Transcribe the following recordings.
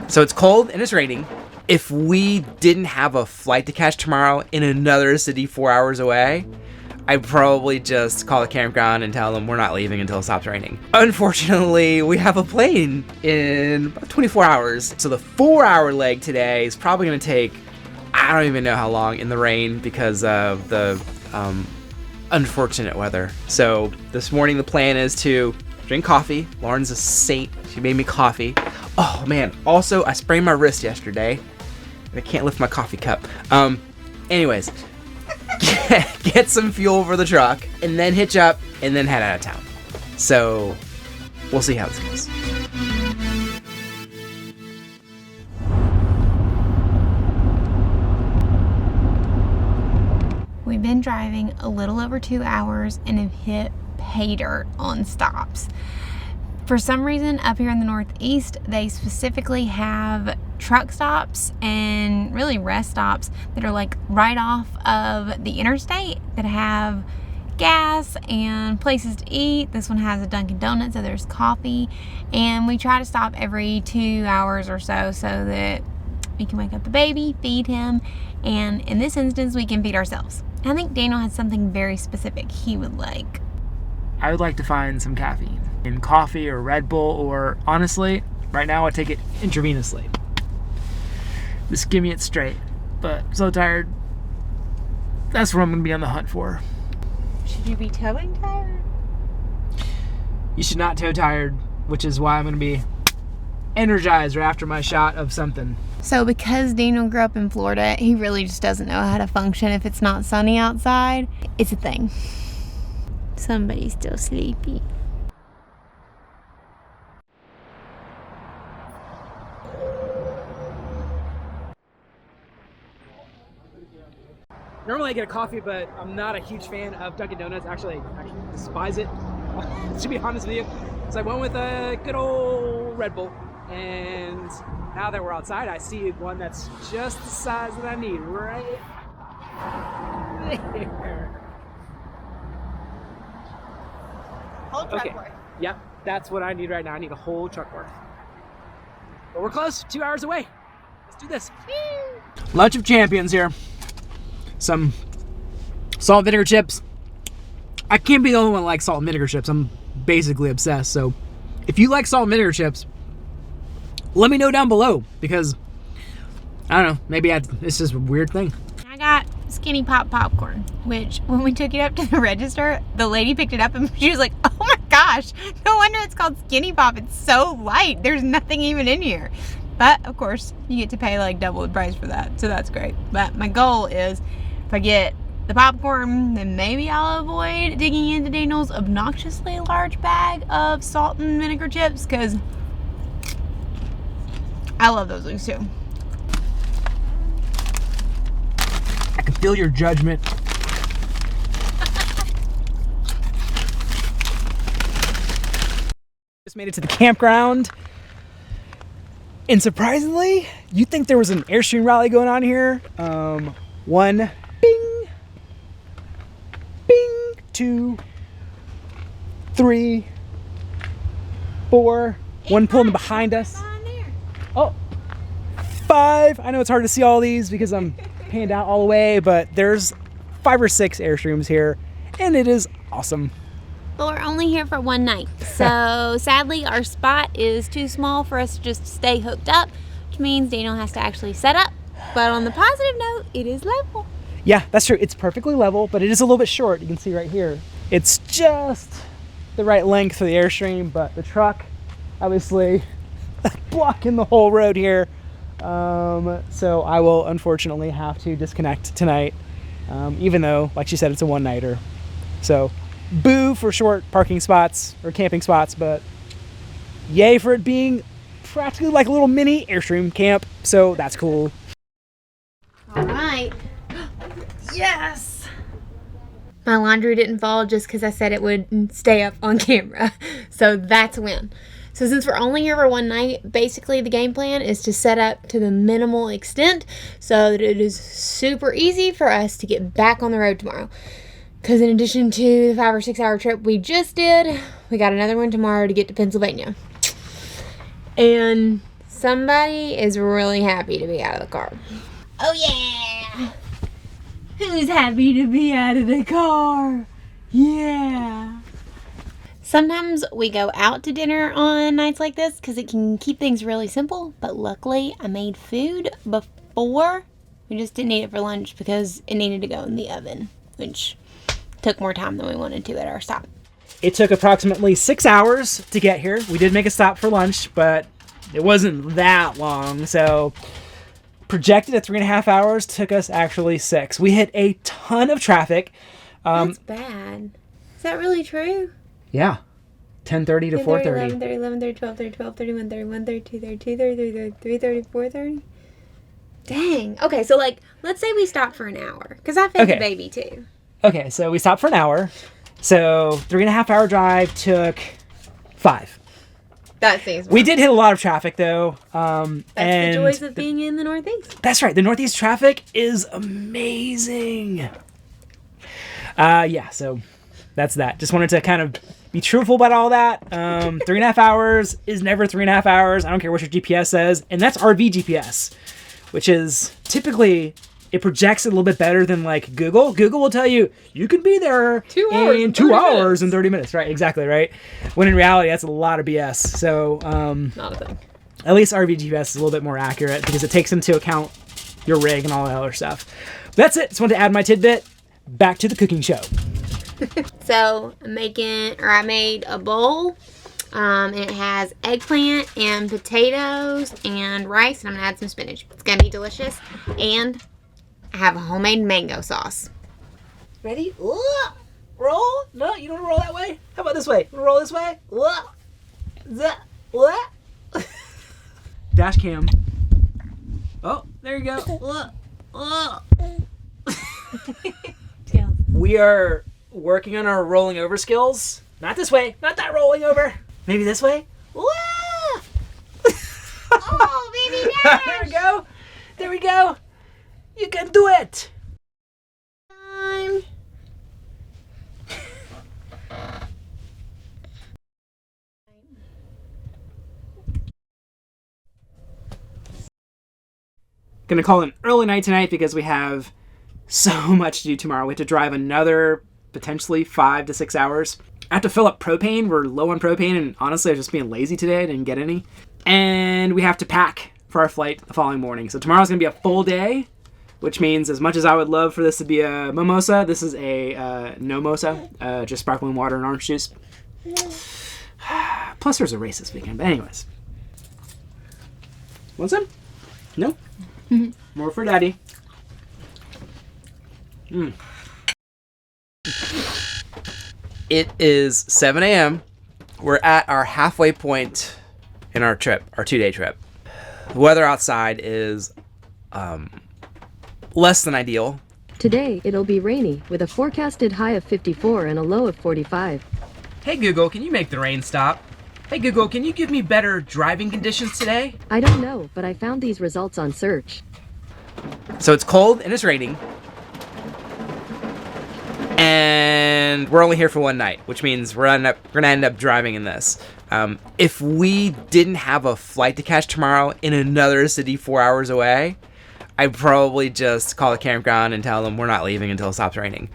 So it's cold and it's raining. If we didn't have a flight to catch tomorrow in another city 4 hours away, I'd probably just call the campground and tell them we're not leaving until it stops raining. Unfortunately, we have a plane in about 24 hours. So the 4-hour leg today is probably going to take, I don't even know how long in the rain because of the unfortunate weather. So this morning the plan is to drink coffee. Lauren's a saint. She made me coffee. Oh man, also I sprained my wrist yesterday. I can't lift my coffee cup. Anyways, get some fuel for the truck and then hitch up and then head out of town. So we'll see how this goes. We've been driving a little over 2 hours and have hit pay dirt on stops. For some reason, up here in the Northeast, they specifically have truck stops and really rest stops that are like right off of the interstate that have gas and places to eat. This one has a Dunkin' Donuts, so there's coffee. And we try to stop every 2 hours or so that we can wake up the baby, feed him, and in this instance, we can feed ourselves. I think Daniel has something very specific he would like. I would like to find some caffeine in coffee or Red Bull, or honestly, right now I take it intravenously. Just give me it straight. But I'm so tired. That's what I'm going to be on the hunt for. Should you be towing tired? You should not tow tired, which is why I'm going to be energized right after my shot of something. So because Daniel grew up in Florida, he really just doesn't know how to function if it's not sunny outside. It's a thing. Somebody's still sleepy. Normally I get a coffee, but I'm not a huge fan of Dunkin' Donuts. Actually, I despise it, to be honest with you. So I went with a good old Red Bull. And now that we're outside, I see one that's just the size that I need right there. Whole truck worth. Yep, that's what I need right now. I need a whole truck worth. But we're close, 2 hours away. Let's do this. Lunch of champions here. Some salt and vinegar chips. I can't be the only one that likes salt and vinegar chips. I'm basically obsessed. So if you like salt and vinegar chips, let me know down below, because I don't know, maybe it's just a weird thing. I got Skinny Pop popcorn, which when we took it up to the register, the lady picked it up and she was like, oh my gosh, no wonder it's called Skinny Pop. It's so light. There's nothing even in here. But of course, you get to pay like double the price for that. So that's great. But my goal is if I get the popcorn, then maybe I'll avoid digging into Daniel's obnoxiously large bag of salt and vinegar chips, because I love those things too. I can feel your judgment. Just made it to the campground. And surprisingly, you'd think there was an Airstream rally going on here. One, bing, bing, 2, 3, 4, one pulling behind us. Oh, 5. I know it's hard to see all these because I'm panned out all the way, but there's 5 or 6 Airstreams here, and it is awesome. But we're only here for one night, so sadly our spot is too small for us to just stay hooked up, which means Daniel has to actually set up. But on the positive note, it is level. Yeah, that's true. It's perfectly level, but it is a little bit short. You can see right here. It's just the right length for the Airstream, but the truck, obviously, blocking the whole road here. So I will unfortunately have to disconnect tonight, even though, like she said, it's a one-nighter. So boo for short parking spots or camping spots, but yay for it being practically like a little mini Airstream camp. So that's cool. All right. Yes. My laundry didn't fall just because I said it would stay up on camera. So that's a win. So since we're only here for one night, basically the game plan is to set up to the minimal extent so that it is super easy for us to get back on the road tomorrow. Because in addition to the 5 or 6 hour trip we just did, we got another one tomorrow to get to Pennsylvania. And Somebody is really happy to be out of the car. Oh yeah! Who's happy to be out of the car? Yeah! Sometimes we go out to dinner on nights like this because it can keep things really simple, but luckily I made food before. We just didn't eat it for lunch because it needed to go in the oven, which took more time than we wanted to at our stop. It took approximately 6 hours to get here. We did make a stop for lunch, but it wasn't that long. So projected at 3.5 hours, took us actually 6. We hit a ton of traffic. That's bad. Is that really true? Yeah. 10:30 to 4:30. 11:30, 11:30, 12:30, 12:30, 1:30, 1:30, 2:30, 2:30, 3:30, 4:30. Dang. Okay, so like, let's say we stopped for an hour, because I fed the baby too. Okay, so we stopped for an hour. So 3.5 hour drive took 5. That seems. We did hit a lot of traffic though. That's the joys of being in the Northeast. That's right. The Northeast traffic is amazing. Yeah, so that's that. Just wanted to kind of be truthful about all that. 3.5 hours is never 3.5 hours. I don't care what your GPS says. And that's RV GPS, which is typically, it projects a little bit better than like Google. Google will tell you, you can be there in 2 hours and 30 minutes. Right, exactly, right? When in reality, that's a lot of BS. So, not a thing. At least RV GPS is a little bit more accurate because it takes into account your rig and all that other stuff. That's it. Just wanted to add my tidbit. Back to the cooking show. So I made a bowl. It has eggplant and potatoes and rice, and I'm gonna add some spinach. It's gonna be delicious, and I have a homemade mango sauce. Ready? Roll? No, you don't want to roll that way? How about this way? Roll this way? Dash cam. Oh, there you go. We are working on our rolling over skills. Not this way. Not that rolling over. Maybe this way. Oh, baby Dash! There we go. There we go. You can do it. Time. Gonna call it an early night tonight because we have so much to do tomorrow. We have to drive another potentially 5 to 6 hours. I have to fill up propane. We're low on propane, and honestly, I was just being lazy today. I didn't get any. And we have to pack for our flight the following morning. So tomorrow's gonna be a full day, which means as much as I would love for this to be a mimosa, this is a no-mosa, just sparkling water and orange juice. Plus there's a race this weekend, but anyways. Want some? No? Mm-hmm. More for Daddy. It is 7 a.m. We're at our halfway point in our trip, our 2-day trip. The weather outside is less than ideal. Today, it'll be rainy, with a forecasted high of 54 and a low of 45. Hey Google, can you make the rain stop? Hey Google, can you give me better driving conditions today? I don't know, but I found these results on search. So it's cold and it's raining. And we're only here for one night, which means we're gonna end up driving in this. If we didn't have a flight to catch tomorrow in another city 4 hours away, I'd probably just call the campground and tell them we're not leaving until it stops raining.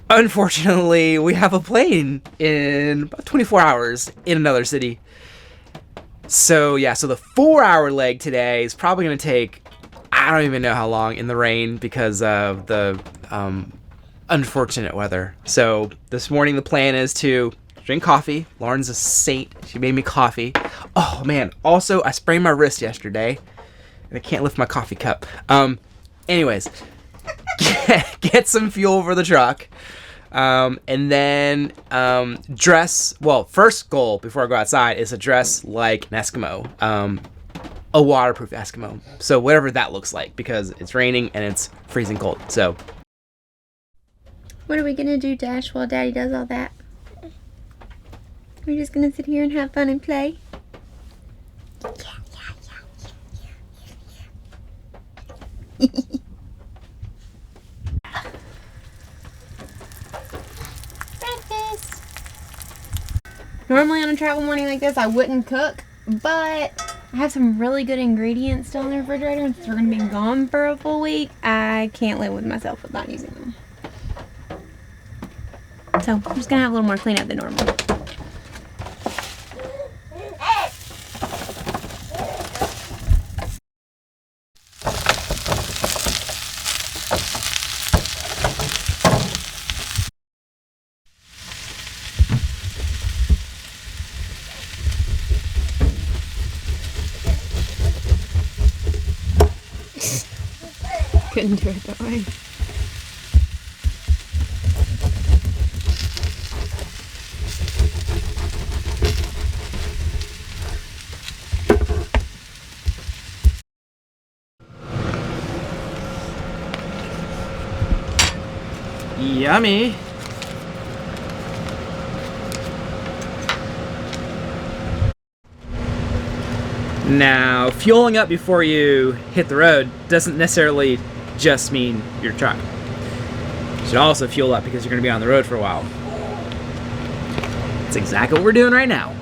Unfortunately, we have a plane in about 24 hours in another city. So yeah, so the 4-hour leg today is probably gonna take, I don't even know how long in the rain because of the unfortunate weather. So this morning the plan is to drink coffee. Lauren's a saint. She made me coffee. Oh man, also I sprained my wrist yesterday and I can't lift my coffee cup. Anyways, get some fuel for the truck. And then dress, well, first goal before I go outside is to dress like an Eskimo. A waterproof Eskimo. So whatever that looks like, because it's raining and it's freezing cold. So what are we gonna do, Dash, while Daddy does all that? We're just gonna sit here and have fun and play? Breakfast. Normally on a travel morning like this, I wouldn't cook, but I have some really good ingredients still in the refrigerator, and since we're going to be gone for a full week, I can't live with myself with not using them. So I'm just going to have a little more cleanup than normal. Couldn't do it that way. Yummy. Now, fueling up before you hit the road doesn't necessarily just mean your truck. You should also fuel up because you're going to be on the road for a while. That's exactly what we're doing right now.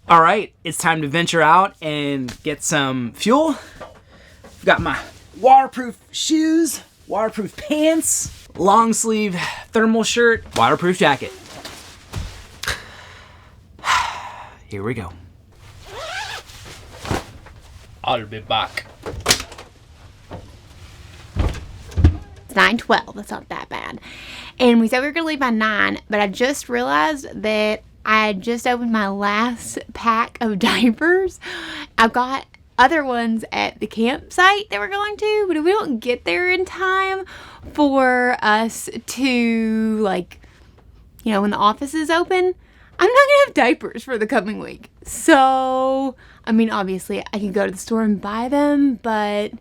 All right, it's time to venture out and get some fuel. I've got my waterproof shoes, waterproof pants, long sleeve thermal shirt, waterproof jacket. Here we go. I'll be back. It's 9:12. That's not that bad. And we said we were going to leave by 9, but I just realized that I had just opened my last pack of diapers. I've got other ones at the campsite that we're going to, but if we don't get there in time for us to, like, you know, when the office is open, I'm not going to have diapers for the coming week. So, I mean, obviously I could go to the store and buy them, but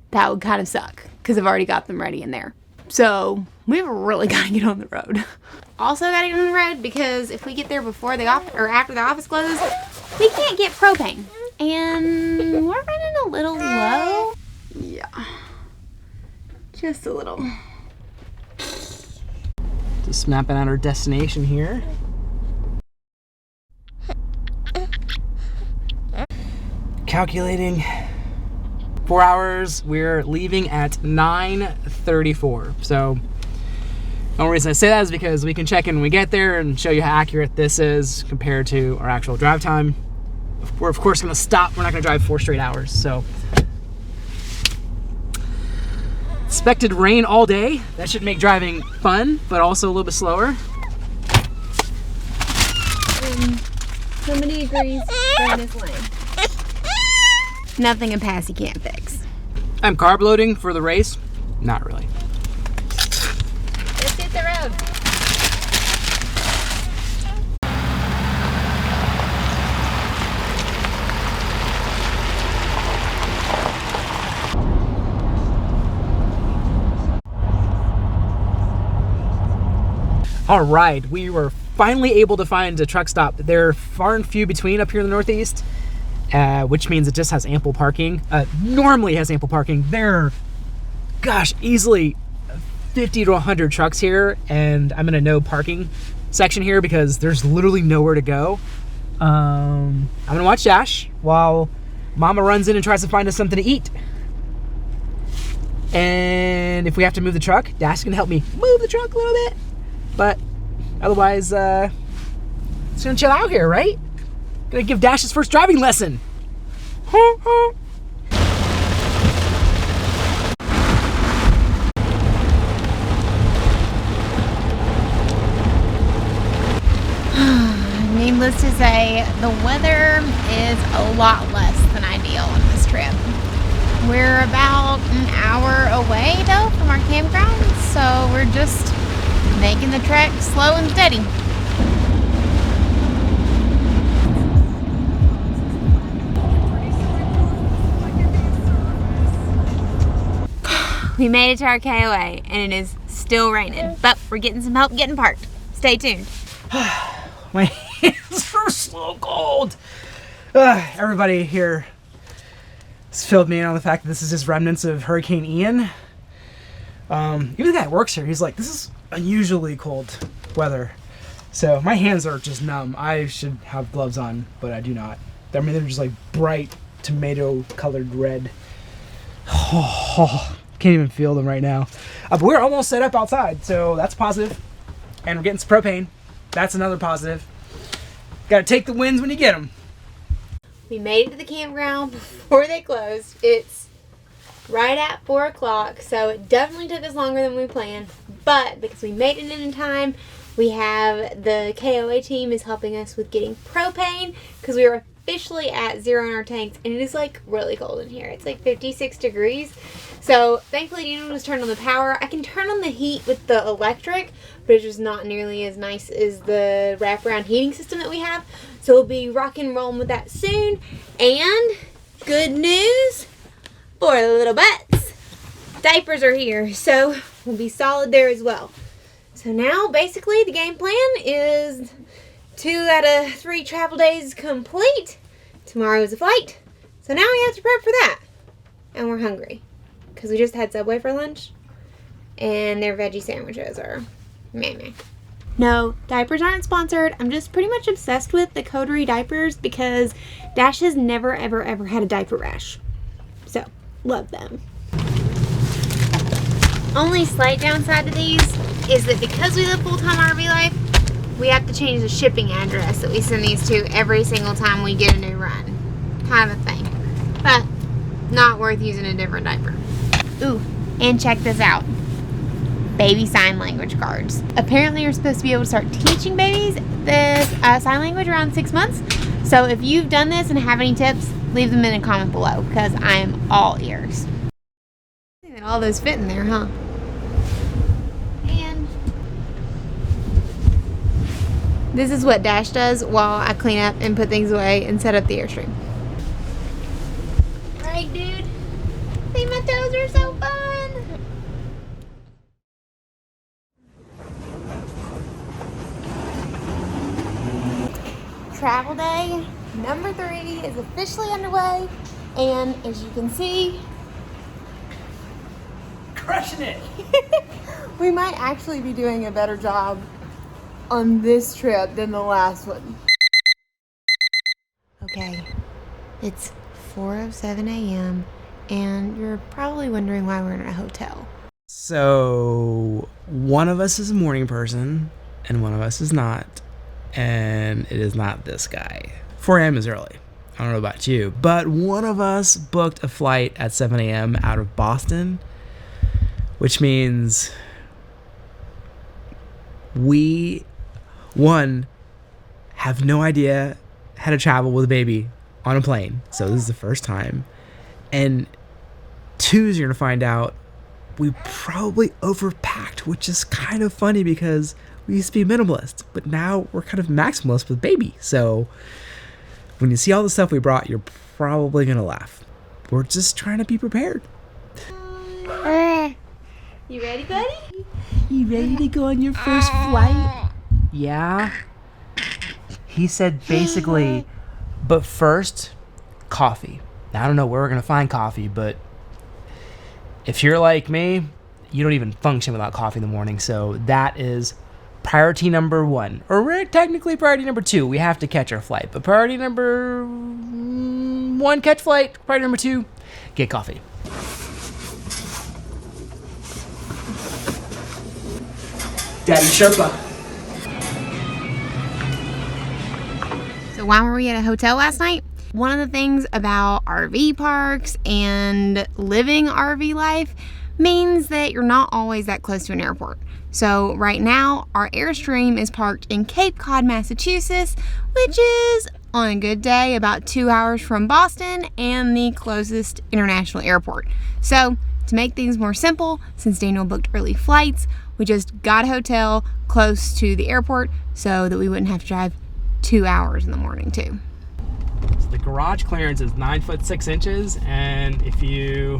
that would kind of suck because I've already got them ready in there. So we've really got to get on the road. Also got to get on the road because if we get there before the or after the office closes, we can't get propane. And we're running a little low. Yeah. Just a little. Just mapping out our destination here. Calculating 4 hours. We're leaving at 9:34. So the only reason I say that is because we can check in when we get there and show you how accurate this is compared to our actual drive time. We're of course going to stop. We're not going to drive 4 straight hours. So expected rain all day. That should make driving fun, but also a little bit slower. So many degrees down this lane. Nothing a Passy can't fix. I'm carb loading for the race. Not really. Let's hit the road. All right, we were finally able to find a truck stop. They're far and few between up here in the Northeast, which means it just has ample parking. Normally has ample parking. There are, gosh, easily 50 to 100 trucks here, and I'm in a no parking section here because there's literally nowhere to go. I'm gonna watch Dash while Mama runs in and tries to find us something to eat. And if we have to move the truck, Dash can help me move the truck a little bit. But otherwise, it's gonna chill out here, right? Gonna give Dash his first driving lesson. Needless to say, the weather is a lot less than ideal on this trip. We're about an hour away, though, from our campground, so we're just making the trek slow and steady. We made it to our KOA, and it is still raining, but we're getting some help getting parked. Stay tuned. My hands are so cold. Everybody here has filled me in on the fact that this is just remnants of Hurricane Ian. Even the guy that works here, he's like, this is unusually cold weather. So my hands are just numb. I should have gloves on, but I do not. I mean, they're just like bright tomato colored red. Oh, can't even feel them right now. But we're almost set up outside, so that's positive. And we're getting some propane. That's another positive. Gotta take the wins when you get them. We made it to the campground before they closed. It's right at 4 o'clock, so it definitely took us longer than we planned. But because we made it in time, we have the KOA team is helping us with getting propane because we are officially at 0 in our tanks, and it is like really cold in here. It's like 56 degrees. So thankfully Daniel just turned on the power. I can turn on the heat with the electric, but it's just not nearly as nice as the wraparound heating system that we have. So we'll be rock and rolling with that soon. And good news for the little butts. Diapers are here, so we'll be solid there as well. So now basically the game plan is 2 out of 3 travel days complete. Tomorrow is a flight. So now we have to prep for that. And we're hungry because we just had Subway for lunch, and their veggie sandwiches are meh. No, diapers aren't sponsored. I'm just pretty much obsessed with the Coterie diapers because Dash has never, ever, ever had a diaper rash. So, love them. Only slight downside to these is that because we live full-time RV life, we have to change the shipping address that we send these to every single time we get a new run. Kind of a thing. But, not worth using a different diaper. Ooh, and check this out. Baby sign language cards. Apparently you're supposed to be able to start teaching babies this sign language around 6 months. So if you've done this and have any tips, leave them in a comment below because I am all ears. And all those fit in there, huh? And this is what Dash does while I clean up and put things away and set up the Airstream. Right, dude? See, my toes are so fun. Travel day number 3 is officially underway, and as you can see, Crushing it. we might actually be doing a better job on this trip than the last one. Okay, it's 4:07 a.m. and you're probably wondering why we're in a hotel. So, one of us is a morning person, and one of us is not. And it is not this guy. 4 a.m. is early. I don't know about you, but one of us booked a flight at 7 a.m. out of Boston, which means we, one, have no idea how to travel with a baby on a plane. So this is the first time. And 2 is you're going to find out we probably overpacked, which is kind of funny because we used to be minimalist, but now we're kind of maximalist with baby. So when you see all the stuff we brought, you're probably going to laugh. We're just trying to be prepared. You ready, buddy? You ready to go on your first flight? Yeah. He said basically, but first, coffee. Now, I don't know where we're going to find coffee, but if you're like me, you don't even function without coffee in the morning. So that is priority number 1. Or technically priority number 2. We have to catch our flight. But priority number 1, catch flight. Priority number 2, get coffee. Daddy Sherpa. So why were we at a hotel last night? One of the things about RV parks and living RV life means that you're not always that close to an airport. So right now, our Airstream is parked in Cape Cod, Massachusetts, which is, on a good day, about 2 hours from Boston and the closest international airport. So to make things more simple, since Daniel booked early flights, we just got a hotel close to the airport so that we wouldn't have to drive 2 hours in the morning too. So the garage clearance is 9 foot 6 inches, and if you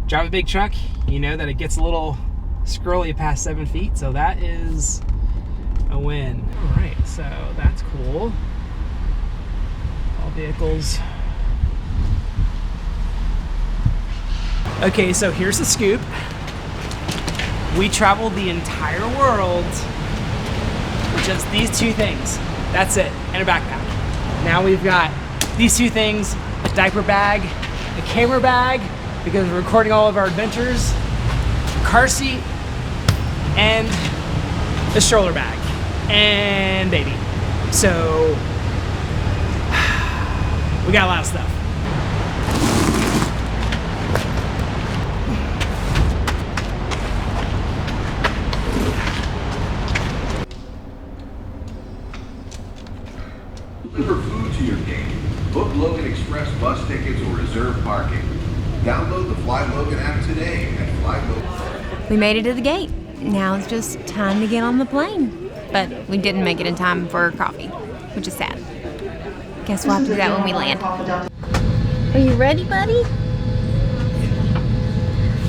drive a big truck, you know that it gets a little squirrely past 7 feet, so that is a win. All right, so that's cool. All vehicles. Okay, so here's the scoop. We traveled the entire world with just these 2 things. That's it, and a backpack. Now we've got these two things, a diaper bag, a camera bag, because we're recording all of our adventures, a car seat, and a stroller bag, and baby. So, we got a lot of stuff. Deliver food to your gate. Book Logan Express bus tickets or reserve parking. Download the Fly Logan app today at FlyLogan. We made it to the gate. Now it's just time to get on the plane. But we didn't make it in time for coffee, which is sad. Guess we'll have to do that when we land. Are you ready, buddy?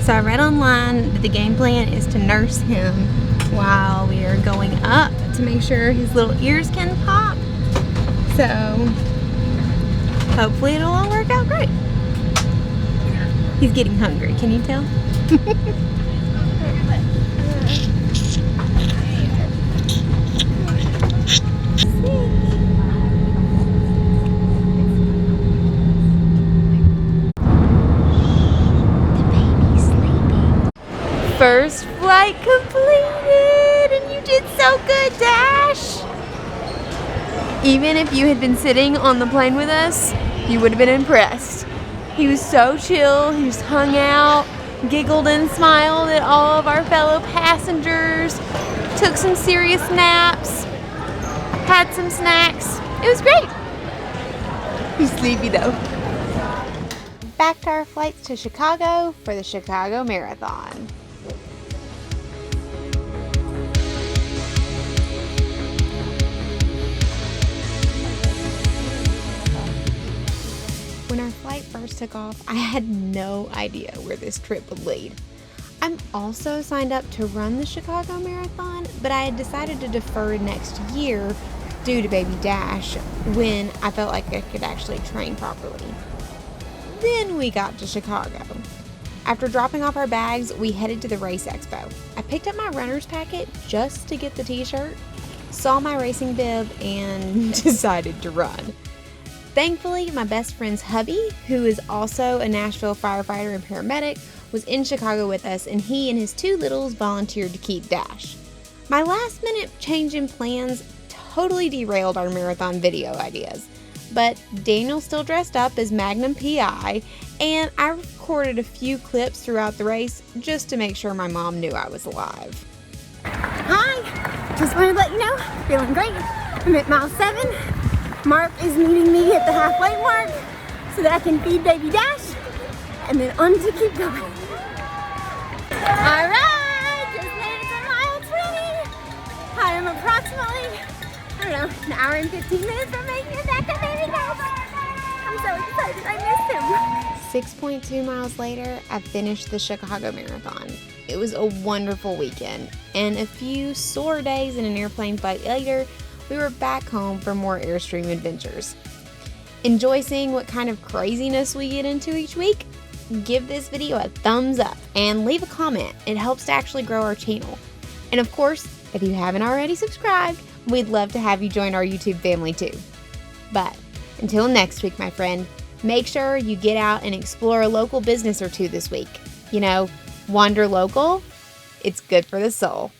So I read online that the game plan is to nurse him while we are going up to make sure his little ears can pop. So hopefully it'll all work out great. He's getting hungry, can you tell? First flight completed, and you did so good, Dash. Even if you had been sitting on the plane with us, you would have been impressed. He was so chill, he just hung out, giggled and smiled at all of our fellow passengers, took some serious naps, had some snacks. It was great. He's sleepy though. Back to our flights to Chicago for the Chicago Marathon. When our flight first took off, I had no idea where this trip would lead. I'm also signed up to run the Chicago Marathon, but I had decided to defer next year due to baby Dash when I felt like I could actually train properly. Then we got to Chicago. After dropping off our bags, we headed to the race expo. I picked up my runner's packet just to get the t-shirt, saw my racing bib, and decided to run. Thankfully, my best friend's hubby, who is also a Nashville firefighter and paramedic, was in Chicago with us, and he and his two littles volunteered to keep Dash. My last-minute change in plans totally derailed our marathon video ideas, but Daniel still dressed up as Magnum PI, and I recorded a few clips throughout the race just to make sure my mom knew I was alive. Hi, just wanted to let you know, feeling great. I'm at mile 7. Mark is meeting me at the halfway mark so that I can feed baby Dash and then on to keep going. All right, just made it to mile 20. I am approximately, an hour and 15 minutes from making it back to baby Dash. I'm so excited, I missed him. 6.2 miles later, I finished the Chicago Marathon. It was a wonderful weekend, and a few sore days in an airplane flight later, we were back home for more Airstream adventures. Enjoy seeing what kind of craziness we get into each week? Give this video a thumbs up and leave a comment. It helps to actually grow our channel. And of course, if you haven't already subscribed, we'd love to have you join our YouTube family too. But until next week, my friend, make sure you get out and explore a local business or two this week. Wanderlocal, it's good for the soul.